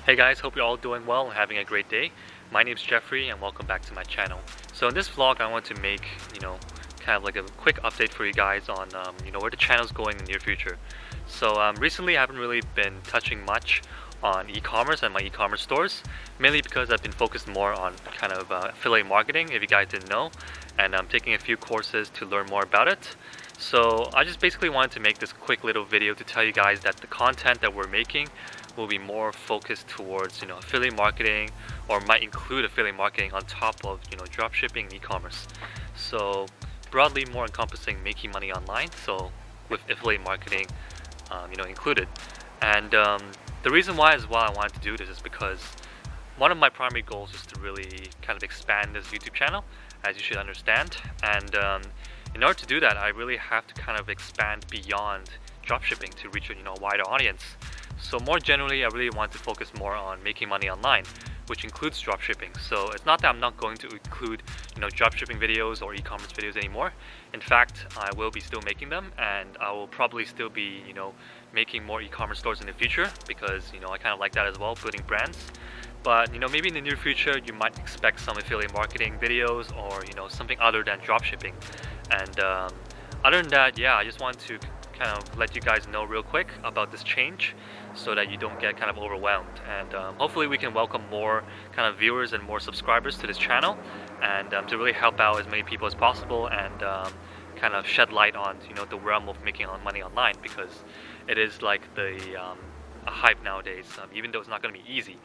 Hey guys, hope you're all doing well and having a great day. My name is Jeffrey and welcome back to my channel. So in this vlog I want to make, kind of like a quick update for you guys on, where the channel's going in the near future. So recently I haven't really been touching much on e-commerce and my e-commerce stores, mainly because I've been focused more on kind of affiliate marketing, if you guys didn't know, and I'm taking a few courses to learn more about it. So I just basically wanted to make this quick little video to tell you guys that the content that we're making will be more focused towards affiliate marketing, or might include affiliate marketing on top of dropshipping e-commerce. So broadly more encompassing making money online, so with affiliate marketing included. And the reason why as well I wanted to do this is because one of my primary goals is to really kind of expand this YouTube channel, as you should understand. And in order to do that, I really have to kind of expand beyond dropshipping to reach a wider audience. So more generally, I really want to focus more on making money online, which includes dropshipping. So it's not that I'm not going to include dropshipping videos or e-commerce videos anymore. In fact, I will be still making them, and I will probably still be making more e-commerce stores in the future, because I kind of like that as well, building brands. But maybe in the near future you might expect some affiliate marketing videos, or something other than dropshipping. And other than that, yeah, I just want to kind of let you guys know real quick about this change, so that you don't get kind of overwhelmed. And hopefully we can welcome more kind of viewers and more subscribers to this channel, and to really help out as many people as possible, and kind of shed light on the realm of making money online, because it is like a hype nowadays, even though it's not going to be easy.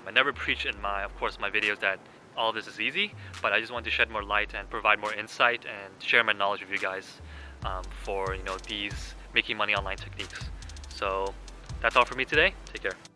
I never preach in my videos that all of this is easy, but I just want to shed more light and provide more insight and share my knowledge with you guys for these making money online techniques. So that's all for me today. Take care.